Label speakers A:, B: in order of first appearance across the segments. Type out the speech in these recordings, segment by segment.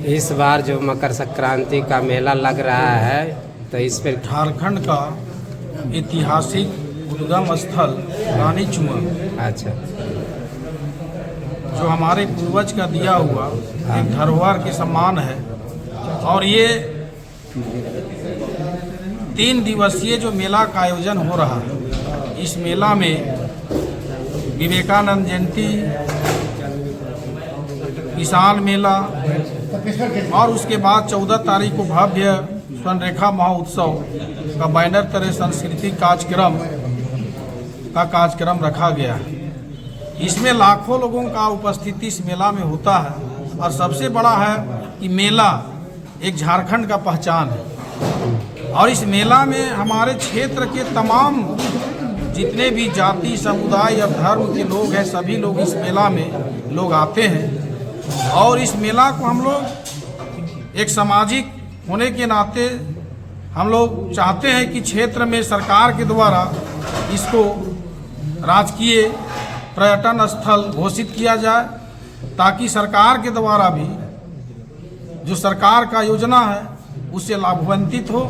A: इस बार जो मकर संक्रांति का मेला लग रहा है तो इस पर
B: झारखंड का ऐतिहासिक उद्गम स्थल रानीचुमा,
A: अच्छा,
B: जो हमारे पूर्वज का दिया हुआ एक धरोहर के समान है और ये 3 दिवसीय जो मेला का आयोजन हो रहा है, इस मेला में विवेकानंद जयंती, किसान मेला और उसके बाद 14 तारीख को भव्य स्वर्ण रेखा महोत्सव का बैनर तले सांस्कृतिक कार्यक्रम रखा गया है। इसमें लाखों लोगों का उपस्थिति इस मेला में होता है और सबसे बड़ा है कि मेला एक झारखंड का पहचान है और इस मेला में हमारे क्षेत्र के तमाम जितने भी जाति, समुदाय या धर्म के लोग हैं, सभी लोग इस मेला में लोग आते हैं और इस मेला को हम लोग एक सामाजिक होने के नाते हम लोग चाहते हैं कि क्षेत्र में सरकार के द्वारा इसको राजकीय पर्यटन स्थल घोषित किया जाए ताकि सरकार के द्वारा भी जो सरकार का योजना है उससे लाभान्वित हो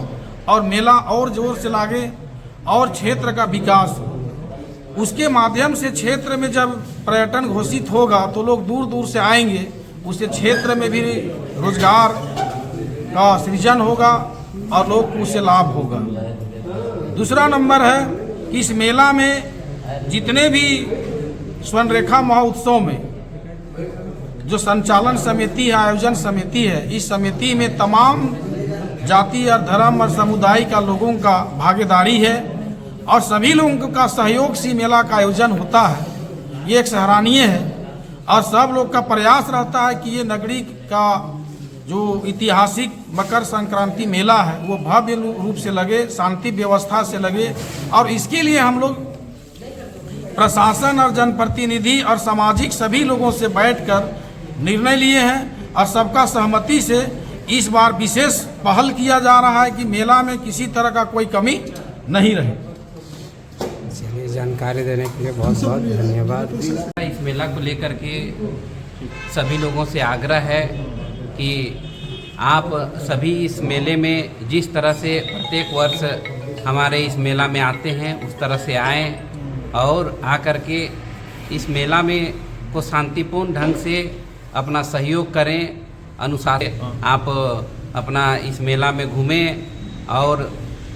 B: और मेला और जोर से लागे और क्षेत्र का विकास हो। उसके माध्यम से क्षेत्र में जब पर्यटन घोषित होगा तो लोग दूर दूर से आएंगे, उससे क्षेत्र में भी रोजगार का सृजन होगा और लोग को उससे लाभ होगा। दूसरा नंबर है कि इस मेला में जितने भी स्वर्ण रेखा महोत्सव में जो संचालन समिति है, आयोजन समिति है, इस समिति में तमाम जाति और धर्म और समुदाय का लोगों का भागीदारी है और सभी लोगों का सहयोग से मेला का आयोजन होता है। ये एक सराहनीय है और सब लोग का प्रयास रहता है कि ये नगरी का जो ऐतिहासिक मकर संक्रांति मेला है वो भव्य रूप से लगे, शांति व्यवस्था से लगे। और इसके लिए हम लोग प्रशासन और जनप्रतिनिधि और सामाजिक सभी लोगों से बैठकर निर्णय लिए हैं और सबका सहमति से इस बार विशेष पहल किया जा रहा है कि मेला में किसी तरह का कोई कमी नहीं रहे।
A: चलिए, जानकारी देने के लिए बहुत बहुत धन्यवाद।
C: इस मेला को लेकर के सभी लोगों से आग्रह है कि आप सभी इस मेले में जिस तरह से प्रत्येक वर्ष हमारे इस मेला में आते हैं उस तरह से आएँ और आकर के इस मेला में को शांतिपूर्ण ढंग से अपना सहयोग करें। अनुसार आप अपना इस मेला में घूमें और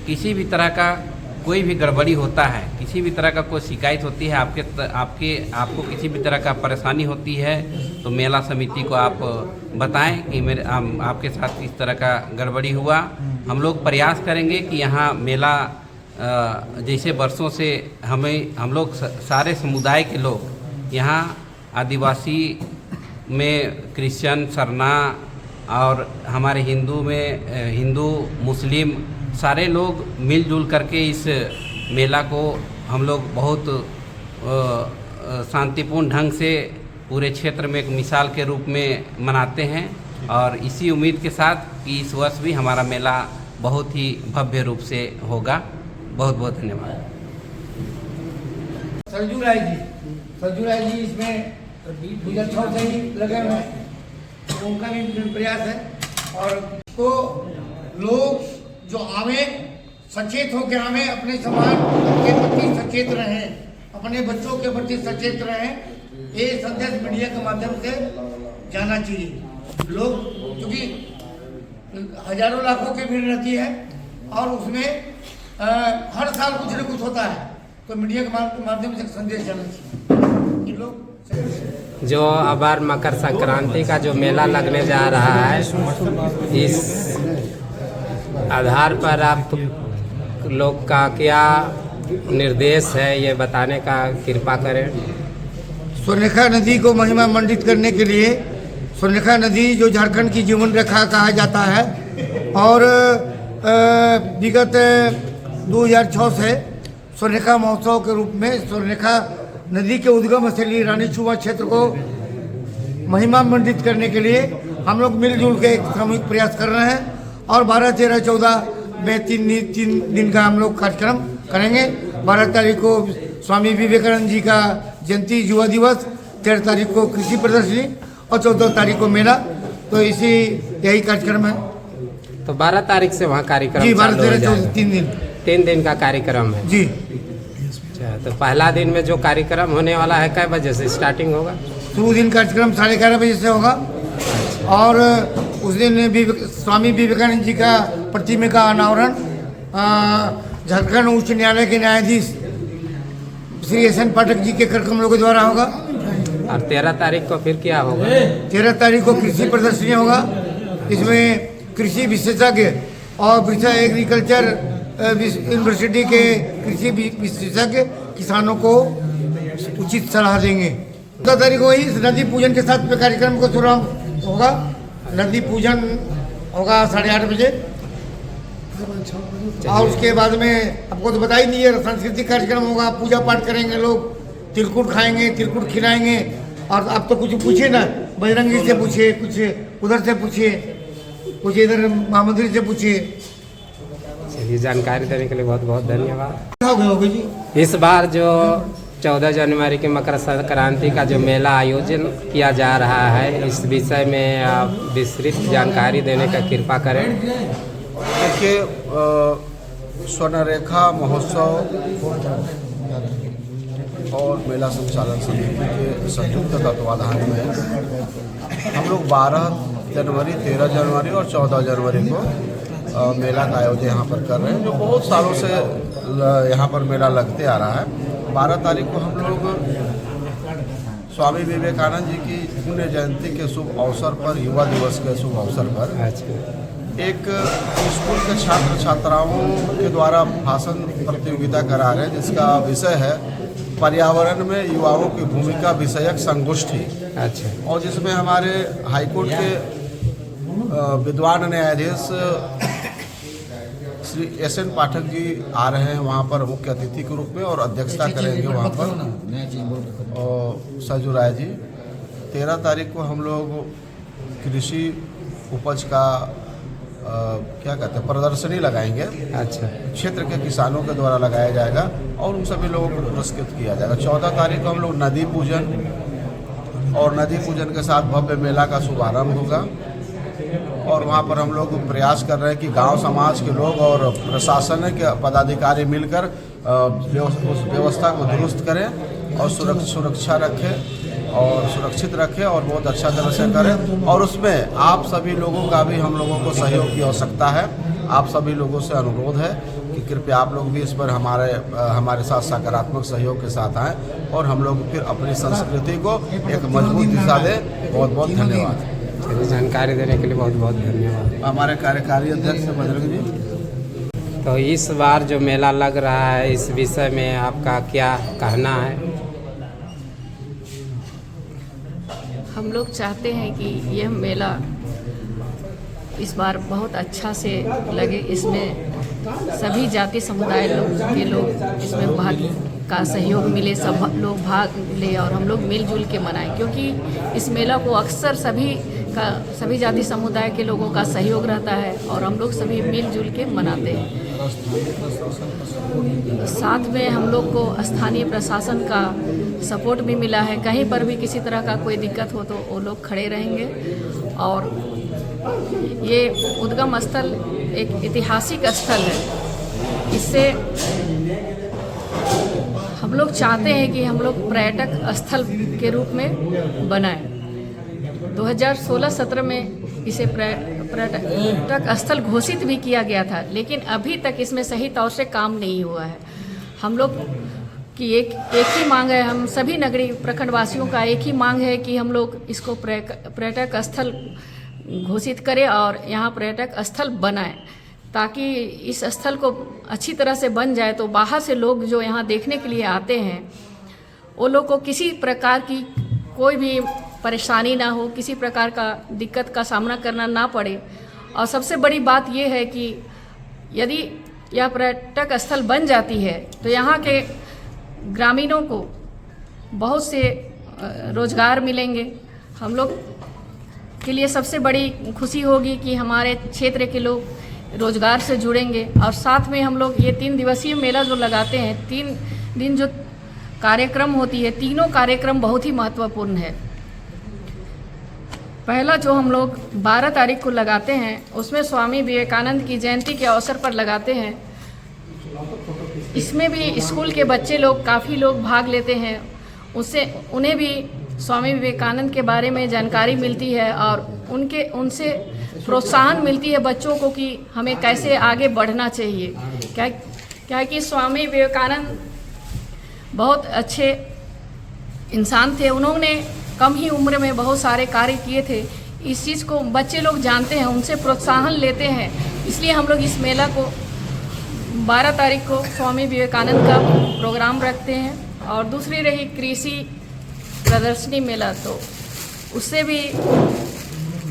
C: किसी भी तरह का कोई भी गड़बड़ी होता है, किसी भी तरह का कोई शिकायत होती है, आपको किसी भी तरह का परेशानी होती है तो मेला समिति को आप बताएं कि आपके साथ इस तरह का गड़बड़ी हुआ। हम लोग प्रयास करेंगे कि यहाँ मेला जैसे वर्षों से हम लोग सारे समुदाय के लोग यहाँ आदिवासी में क्रिश्चियन, सरना और हमारे हिंदू में हिंदू, मुस्लिम सारे लोग मिलजुल करके इस मेला को हम लोग बहुत शांतिपूर्ण ढंग से पूरे क्षेत्र में एक मिसाल के रूप में मनाते हैं और इसी उम्मीद के साथ कि इस वर्ष भी हमारा मेला बहुत ही भव्य रूप से होगा। बहुत बहुत धन्यवाद।
D: सरजू राय जी इसमें गुजर से ही लगे हुए हैं, तो उनका भी प्रयास है और तो लोग जो आवे सचेत होकर आवे, अपने समाज के प्रति सचेत रहें, अपने बच्चों के प्रति सचेत रहें, ये संदेश मीडिया के माध्यम से जाना चाहिए। लोग क्योंकि हजारों लाखों की भीड़ रहती है और उसमें हर साल कुछ न कुछ होता है, तो मीडिया के माध्यम से संदेश जाना चाहिए कि लोग
A: जो अब मकर संक्रांति का जो मेला लगने जा रहा है, इस आधार पर आप लोग का क्या निर्देश है ये बताने का कृपा करें।
D: स्वर्णरेखा नदी को महिमा मंडित करने के लिए स्वर्णरेखा नदी जो झारखंड की जीवन रेखा कहा जाता है और विगत 2006 से स्वर्णरेखा महोत्सव के रूप में स्वर्णरेखा नदी के उद्गम स्थली रानी छुआ क्षेत्र को महिमा मंडित करने के लिए हम लोग मिलजुल के एक सामूहिक प्रयास कर रहे हैं और 12, 13, 14 में तीन दिन का हम लोग कार्यक्रम करेंगे। 12 तारीख को स्वामी विवेकानंद जी का जयंती युवा दिवस, 13 तारीख को कृषि प्रदर्शनी और 14 तारीख को मेला। तो यही कार्यक्रम है।
A: तो 12 तारीख से वहाँ कार्यक्रम
D: जी, 12, 13, 14
A: 3 दिन का कार्यक्रम है
D: जी।
A: अच्छा, तो पहला दिन में जो कार्यक्रम होने वाला है कै बजे से स्टार्टिंग होगा?
D: शुरू दिन कार्यक्रम 11:30 बजे से होगा और उस दिन स्वामी विवेकानंद जी का प्रतिमा का अनावरण झारखंड उच्च न्यायालय के न्यायाधीश श्री एस.एन. पाठक जी के कर कमलों के द्वारा होगा।
A: और 13 तारीख को फिर क्या होगा?
D: 13 तारीख को कृषि प्रदर्शनी होगा। इसमें कृषि विशेषज्ञ और एग्रीकल्चर यूनिवर्सिटी के कृषि विशेषज्ञ किसानों को उचित सलाह देंगे। 14 तारीख को ही नदी पूजन के साथ कार्यक्रम को शुरुआत होगा। नदी पूजन होगा 8:30 बजे और उसके बाद में आपको तो बता ही नहीं है, सांस्कृतिक कार्यक्रम होगा, पूजा पाठ करेंगे लोग, तिलकुट खाएंगे, तिलकुट खिलाएंगे। और आप तो कुछ पूछिए ना, बजरंगी से पूछिए, कुछ उधर से पूछिए, कुछ इधर महामंदिर से पूछिए।
A: चलिए, जानकारी देने के लिए बहुत बहुत धन्यवाद।
D: हो गए जी।
A: इस बार जो 14 जनवरी के मकर संक्रांति का जो मेला आयोजन किया जा रहा है, इस विषय में आप विस्तृत जानकारी देने का कृपा करें।
E: देखिए, स्वर्णरेखा महोत्सव और मेला संचालन समिति के संयुक्त तत्वाधान में हम लोग 12 जनवरी, 13 जनवरी और 14 जनवरी को मेला का आयोजन यहाँ पर कर रहे हैं, जो बहुत सालों से यहाँ पर मेला लगते आ रहा है। 12 तारीख को हम लोग स्वामी विवेकानंद जी की पुण्य जयंती के शुभ अवसर पर, युवा दिवस के शुभ अवसर पर एक स्कूल के छात्र छात्राओं के द्वारा भाषण प्रतियोगिता करा रहे हैं, जिसका विषय है पर्यावरण में युवाओं की भूमिका विषयक संगोष्ठी।
A: अच्छा।
E: और जिसमें हमारे हाईकोर्ट के विद्वान न्यायाधीश श्री एस.एन. पाठक जी आ रहे हैं वहाँ पर मुख्य अतिथि के रूप में और अध्यक्षता करेंगे वहाँ पर, और सजू राय जी। 13 तारीख को हम लोग कृषि उपज का क्या कहते हैं प्रदर्शनी लगाएंगे।
A: अच्छा।
E: क्षेत्र के किसानों के द्वारा लगाया जाएगा और उन सभी लोगों को पुरस्कृत किया जाएगा। 14 तारीख को हम लोग नदी पूजन और नदी पूजन के साथ भव्य मेला का शुभारंभ होगा और वहाँ पर हम लोग प्रयास कर रहे हैं कि गांव समाज के लोग और प्रशासन के पदाधिकारी मिलकर उस व्यवस्था को दुरुस्त करें और सुरक्षा रखें और सुरक्षित रखें और बहुत अच्छा तरह से करें। और उसमें आप सभी लोगों का भी हम लोगों को सहयोग की आवश्यकता है। आप सभी लोगों से अनुरोध है कि कृपया आप लोग भी इस पर हमारे साथ सकारात्मक सहयोग के साथ आएँ और हम लोग फिर अपनी संस्कृति को एक मजबूत दिशा दें। बहुत बहुत धन्यवाद।
A: जानकारी देने के लिए बहुत बहुत धन्यवाद।
E: हमारे कार्यकारी अध्यक्ष बजरंग जी।
A: तो इस बार जो मेला लग रहा है, इस विषय में आपका क्या कहना है?
F: हम लोग चाहते हैं कि यह मेला इस बार बहुत अच्छा से लगे, इसमें सभी जाति समुदाय के लोग इसमें भाग का सहयोग मिले, सब लोग भाग ले और हम लोग मिलजुल के मनाएं, क्योंकि इस मेला को अक्सर सभी जाति समुदाय के लोगों का सहयोग रहता है और हम लोग सभी मिलजुल के मनाते हैं। साथ में हम लोग को स्थानीय प्रशासन का सपोर्ट भी मिला है। कहीं पर भी किसी तरह का कोई दिक्कत हो तो वो लोग खड़े रहेंगे। और ये उद्गम स्थल एक ऐतिहासिक स्थल है। इससे हम लोग चाहते हैं कि हम लोग पर्यटक स्थल के रूप में बनाएं। 2016-17 में इसे पर्यटक स्थल घोषित भी किया गया था, लेकिन अभी तक इसमें सही तौर से काम नहीं हुआ है। हम लोग की एक ही मांग है, हम सभी नगरीय प्रखंड वासियों का एक ही मांग है कि हम लोग इसको पर्यटक स्थल घोषित करें और यहाँ पर्यटक स्थल बनाएं, ताकि इस स्थल को अच्छी तरह से बन जाए, तो बाहर से लोग जो यहाँ देखने के लिए आते हैं वो लोग को किसी प्रकार की कोई भी परेशानी ना हो, किसी प्रकार का दिक्कत का सामना करना ना पड़े। और सबसे बड़ी बात ये है कि यदि यह पर्यटक स्थल बन जाती है तो यहाँ के ग्रामीणों को बहुत से रोजगार मिलेंगे। हम लोग के लिए सबसे बड़ी खुशी होगी कि हमारे क्षेत्र के लोग रोजगार से जुड़ेंगे। और साथ में हम लोग ये 3 दिवसीय मेला जो लगाते हैं, 3 दिन जो कार्यक्रम होती है, तीनों कार्यक्रम बहुत ही महत्वपूर्ण है। पहला जो हम लोग 12 तारीख को लगाते हैं उसमें स्वामी विवेकानंद की जयंती के अवसर पर लगाते हैं। इसमें भी स्कूल के बच्चे लोग काफ़ी लोग भाग लेते हैं, उससे उन्हें भी स्वामी विवेकानंद के बारे में जानकारी मिलती है और उनसे प्रोत्साहन मिलती है बच्चों को कि हमें कैसे आगे बढ़ना चाहिए। क्या कि स्वामी विवेकानंद बहुत अच्छे इंसान थे, उन्होंने कम ही उम्र में बहुत सारे कार्य किए थे। इस चीज़ को बच्चे लोग जानते हैं, उनसे प्रोत्साहन लेते हैं, इसलिए हम लोग इस मेला को 12 तारीख को स्वामी विवेकानंद का प्रोग्राम रखते हैं। और दूसरी रही कृषि प्रदर्शनी मेला, तो उससे भी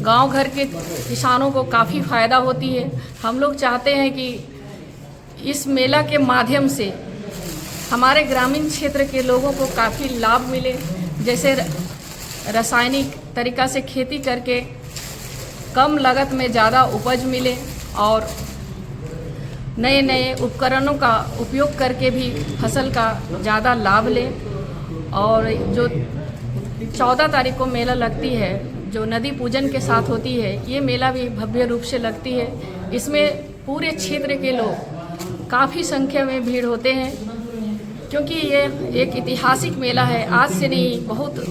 F: गांव घर के किसानों को काफ़ी फ़ायदा होती है। हम लोग चाहते हैं कि इस मेला के माध्यम से हमारे ग्रामीण क्षेत्र के लोगों को काफ़ी लाभ मिले, जैसे रासायनिक तरीक़ा से खेती करके कम लागत में ज़्यादा उपज मिले और नए नए उपकरणों का उपयोग करके भी फसल का ज़्यादा लाभ लें। और जो 14 तारीख को मेला लगती है, जो नदी पूजन के साथ होती है, ये मेला भी भव्य रूप से लगती है। इसमें पूरे क्षेत्र के लोग काफ़ी संख्या में भीड़ होते हैं, क्योंकि ये एक ऐतिहासिक मेला है। आज से नहीं, बहुत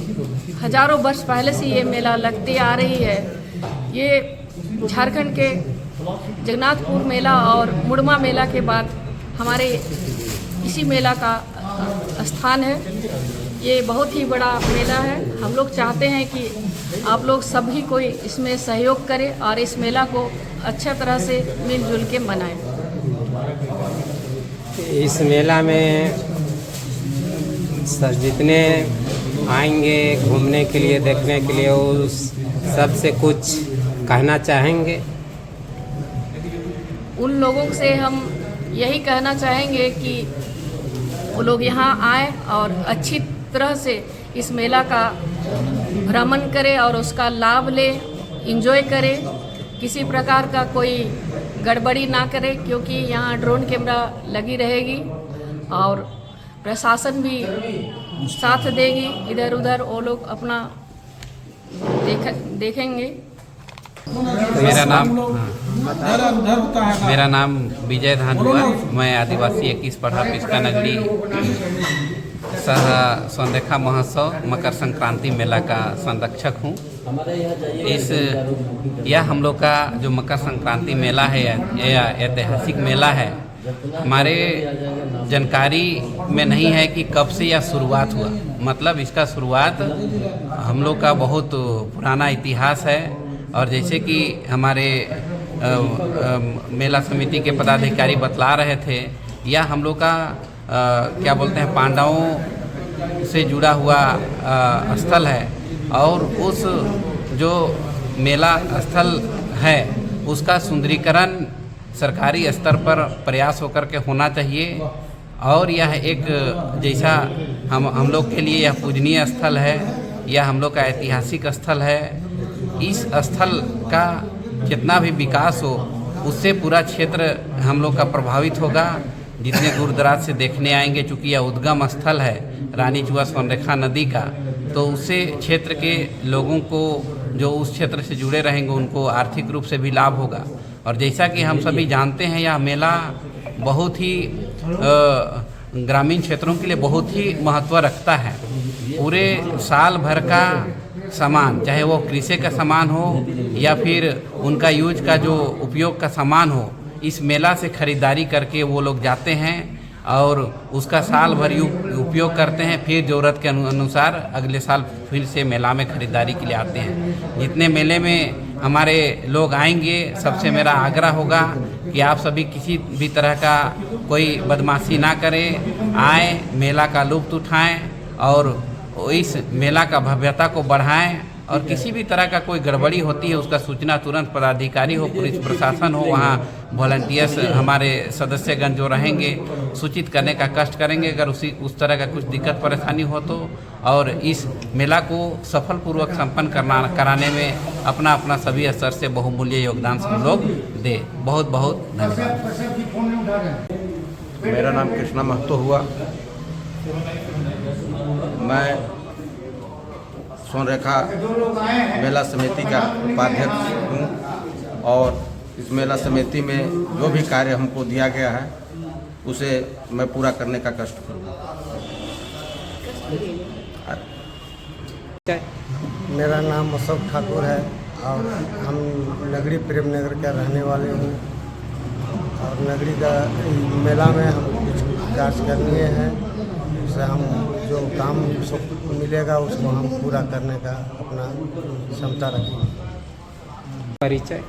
F: हजारों वर्ष पहले से ये मेला लगती आ रही है। ये झारखंड के जगन्नाथपुर मेला और मुड़मा मेला के बाद हमारे इसी मेला का स्थान है। ये बहुत ही बड़ा मेला है। हम लोग चाहते हैं कि आप लोग सभी कोई इसमें सहयोग करें और इस मेला को अच्छा तरह से मिलजुल के मनाएं।
A: इस मेला में जितने आएंगे घूमने के लिए, देखने के लिए, उस सबसे कुछ कहना चाहेंगे।
F: उन लोगों से हम यही कहना चाहेंगे कि वो लोग यहाँ आए और अच्छी तरह से इस मेला का भ्रमण करें और उसका लाभ लें, एंजॉय करें। किसी प्रकार का कोई गड़बड़ी ना करें, क्योंकि यहाँ ड्रोन कैमरा लगी रहेगी और प्रशासन भी साथ देगी। इधर उधर वो लोग अपना देखेंगे।
C: मेरा नाम विजय धानुआ, मैं आदिवासी 21 पढ़ा पिस्का नगरी सह स्वररेखा महोत्सव मकर संक्रांति मेला का संरक्षक हूँ। यह हम लोग का जो मकर संक्रांति मेला है, यह ऐतिहासिक मेला है। हमारे जानकारी में नहीं है कि कब से यह शुरुआत हुआ, मतलब इसका शुरुआत हम लोग का बहुत पुराना इतिहास है। और जैसे कि हमारे मेला समिति के पदाधिकारी बतला रहे थे, यह हम लोग का क्या बोलते हैं, पांडवों से जुड़ा हुआ स्थल है। और उस जो मेला स्थल है उसका सुंदरीकरण सरकारी स्तर पर प्रयास होकर के होना चाहिए। और यह एक जैसा हम लोग के लिए यह पूजनीय स्थल है, यह हम लोग का ऐतिहासिक स्थल है। इस स्थल का जितना भी विकास हो उससे पूरा क्षेत्र हम लोग का प्रभावित होगा। जितने दूर दराज से देखने आएंगे, चूँकि यह उद्गम स्थल है रानी चुआ स्वर्णरेखा नदी का, तो उससे क्षेत्र के लोगों को जो उस क्षेत्र से जुड़े रहेंगे उनको आर्थिक रूप से भी लाभ होगा। और जैसा कि हम सभी जानते हैं, यह मेला बहुत ही ग्रामीण क्षेत्रों के लिए बहुत ही महत्व रखता है। पूरे साल भर का सामान, चाहे वो कृषि का सामान हो या फिर उनका यूज का जो उपयोग का सामान हो, इस मेला से खरीदारी करके वो लोग जाते हैं और उसका साल भर उपयोग करते हैं। फिर ज़रूरत के अनुसार अगले साल फिर से मेला में खरीदारी के लिए आते हैं। जितने मेले में हमारे लोग आएंगे, सबसे मेरा आग्रह होगा कि आप सभी किसी भी तरह का कोई बदमाशी ना करें, आए मेला का लुत्फ़ उठाएं और इस मेला का भव्यता को बढ़ाएं। और किसी भी तरह का कोई गड़बड़ी होती है उसका सूचना तुरंत पदाधिकारी हो, पुलिस प्रशासन हो, वहाँ वॉलंटियर्स हमारे सदस्यगण जो रहेंगे सूचित करने का कष्ट करेंगे अगर उस तरह का कुछ दिक्कत परेशानी हो तो। और इस मेला को सफलपूर्वक संपन्न कराने में अपना सभी स्तर से बहुमूल्य योगदान हम लोग दें। बहुत बहुत धन्यवाद।
G: मेरा नाम कृष्णा महतो हुआ। मैं सोनरेखा मेला समिति का उपाध्यक्ष हूँ और इस मेला समिति में जो भी कार्य हमको दिया गया है उसे मैं पूरा करने का कष्ट करूँगा।
H: मेरा नाम अशोक ठाकुर है और हम नगरी प्रेमनगर के रहने वाले हूँ और नगरी का मेला में हम कुछ कार्य करनी है, उससे हम जो काम मिलेगा उसको हम पूरा करने का अपना क्षमता रखेंगे।
A: परिचय।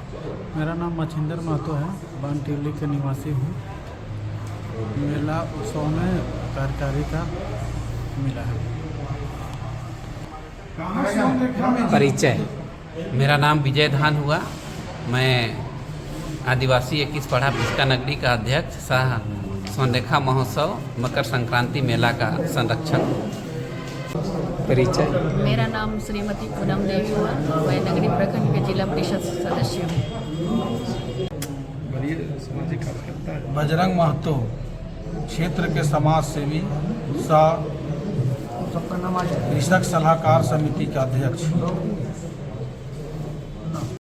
I: मेरा नाम मछिंदर महतो है, बानटिवली के निवासी हूँ। मेला उत्सव में कार्यकारी का मिला है।
A: परिचय।
C: मेरा नाम विजय धान हुआ। मैं आदिवासी 21 पढ़ा पिस्का नगरी का अध्यक्ष सह सोनरेखा महोत्सव मकर संक्रांति मेला का संरक्षक।
A: परिचय।
F: मेरा नाम श्रीमती पूनम देवी हुआ। मैं नगरी प्रखंड के जिला परिषद सदस्य हूँ।
B: बजरंग महतो, क्षेत्र के समाज सेवी सह कृषक सलाहकार समिति का अध्यक्ष।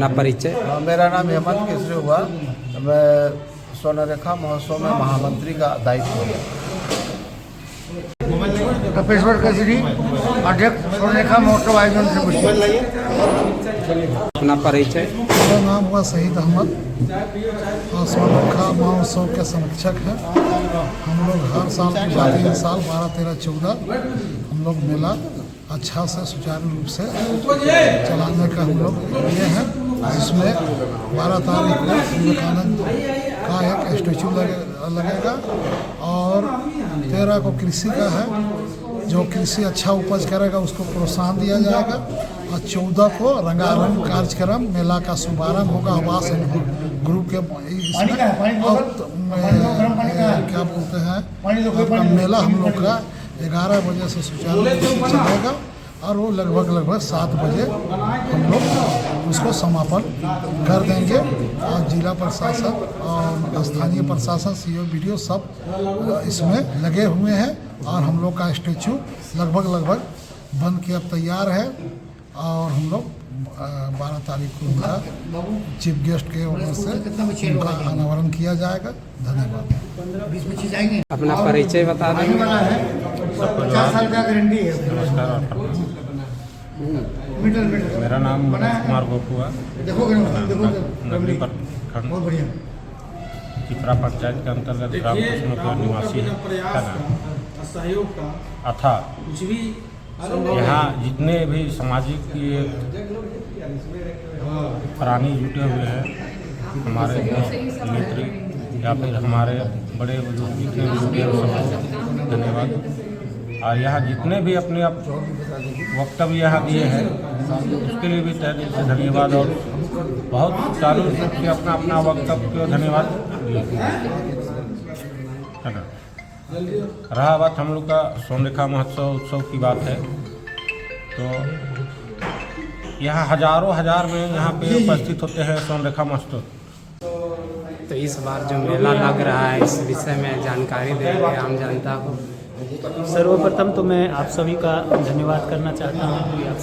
A: ना परिचय।
E: मेरा नाम हेमंत केसरी हुआ। मैं सोनरेखा महोत्सव में महामंत्री का दायित्व है।
D: तपेश्वर केसरी, अध्यक्ष सोनरेखा महोत्सव आयोजन समिति।
A: अपना परिचय।
H: मेरा नाम हुआ शहीद अहमद और सोनरेखा महोत्सव के संरक्षक हैं। हम लोग हर साल 3 साल 12, 13, 14 हम लोग मेला अच्छा से सुचारू रूप से चलाने का हम लोग लिए हैं, जिसमें 12 तारीख को विवेकानंद का एक स्टैचू लगेगा और 13 को कृषि का है, जो कृषि अच्छा उपज करेगा उसको प्रोत्साहन दिया जाएगा और 14 को रंगारंग कार्यक्रम मेला का शुभारंभ होगा आवास ग्रुप के इसमें। और क्या बोलते हैं मेला हम लोग का 11 बजे से सुचारू रूप से चलेगा और वो लगभग 7 बजे हम लोग उसको समापन कर देंगे। और जिला प्रशासन और स्थानीय प्रशासन सीओ वीडियो सब इसमें लगे हुए हैं और हम लोग का स्टैचू लगभग बन के अब तैयार है और हम लोग 12 तारीख को उनका चीफ गेस्ट के ओर से उनका अनावरण किया जाएगा। धन्यवाद।
A: अपना परिचय बता दें।
D: 50 साल का गारंटी है।
I: मेरा नाम मनोज कुमार गोपुआ, नगरी प्रखंड चित्रा पंचायत के अंतर्गत ग्राम कृष्ण का निवासी है अथा। यहाँ जितने भी सामाजिक प्राणी जुटे हुए हैं, हमारे मित्र या फिर हमारे बड़े बुजुर्ग जितने भी जुटे हैं सबको धन्यवाद। और यहाँ जितने भी अपने वक्तव्य यहाँ दिए हैं उसके लिए भी तहे दिल से धन्यवाद और बहुत सुचारू रूप से अपना वक्तव्य धन्यवाद दिए। रहा बात हम लोग का सोनरेखा महोत्सव उत्सव की बात है, तो यहाँ हजारों हजार में यहाँ पे उपस्थित होते हैं सोनरेखा महोत्सव।
A: तो इस बार जो मेला लग रहा है इस विषय में जानकारी देंगे आम जनता को।
I: सर्वप्रथम तो मैं आप सभी का धन्यवाद करना चाहता हूँ कि आप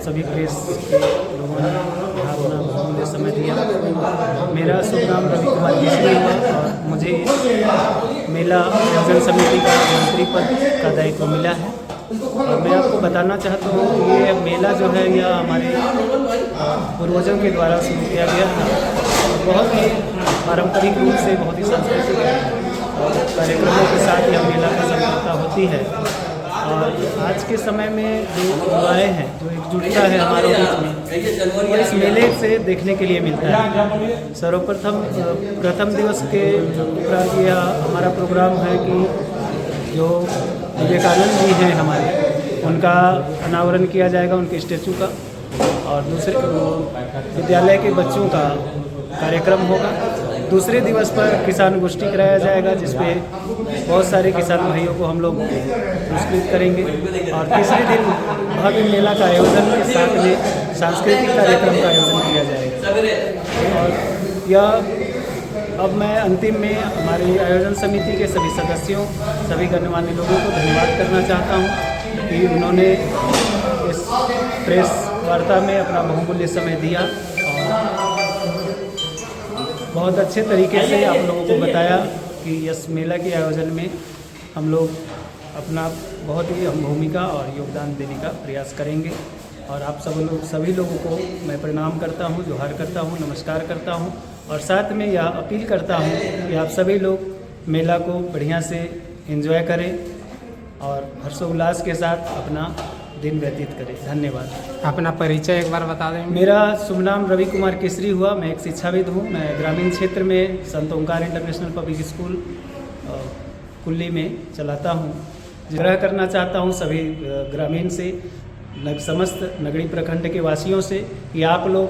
I: सभी प्रेस के लोगों ने अपना बहुमूल्य समय दिया। मेरा शुभ नाम रवि कुमार केसरी हुआ और मुझे इस मेला आयोजन समिति का मंत्री पद का दायित्व मिला है। और मैं आपको बताना चाहता हूँ कि ये मेला जो है यह हमारे पूर्वजों के द्वारा शुरू किया गया था। बहुत ही पारंपरिक रूप से, बहुत ही सांस्कृतिक कार्यक्रमों के साथ यह मेला की सफलता होती है। और आज के समय में जो युवाएँ हैं, जो एकजुटता है हमारे बीच में, वो इस मेले से देखने के लिए मिलता है। सर्वप्रथम प्रथम दिवस के उपरांत यह हमारा प्रोग्राम है कि जो विवेकानंद जी हैं हमारे, उनका अनावरण किया जाएगा, उनके स्टैचू का। और दूसरे विद्यालय के बच्चों का कार्यक्रम होगा। दूसरे दिवस पर किसान गोष्ठी कराया जाएगा, जिसपे बहुत सारे किसान भाइयों को हम लोग पुरस्कृत करेंगे। और तीसरे दिन भव्य मेला का आयोजन के साथ में सांस्कृतिक कार्यक्रम का आयोजन किया जाएगा। और यह अब मैं अंतिम में हमारी आयोजन समिति के सभी सदस्यों, सभी गणमान्य लोगों को धन्यवाद करना चाहता हूँ कि उन्होंने इस प्रेस वार्ता में अपना बहुमूल्य समय दिया और बहुत अच्छे तरीके से आप लोगों को बताया कि इस मेला के आयोजन में हम लोग अपना बहुत ही अहम भूमिका और योगदान देने का प्रयास करेंगे। और आप सभी लोगों को मैं प्रणाम करता हूँ, जोहार करता हूँ, नमस्कार करता हूँ। और साथ में यह अपील करता हूँ कि आप सभी लोग मेला को बढ़िया से एंजॉय करें और हर्षोल्लास के साथ अपना दिन व्यतीत करें। धन्यवाद।
A: अपना परिचय एक बार बता दें।
I: मेरा शुभ नाम रवि कुमार केसरी हुआ। मैं एक शिक्षाविद हूँ। मैं ग्रामीण क्षेत्र में संत ओंकार इंटरनेशनल पब्लिक स्कूल कुल्ली में चलाता हूँ। आग्रह करना चाहता हूँ सभी ग्रामीण से, समस्त नगरी प्रखंड के वासियों से कि आप लोग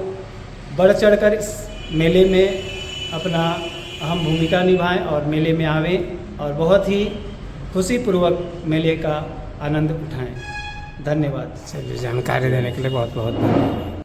I: बढ़ चढ़कर इस मेले में अपना अहम भूमिका निभाएं और मेले में आवें और बहुत ही खुशीपूर्वक मेले का आनंद उठाएं। धन्यवाद।
A: चलिए, जानकारी देने के लिए बहुत बहुत धन्यवाद।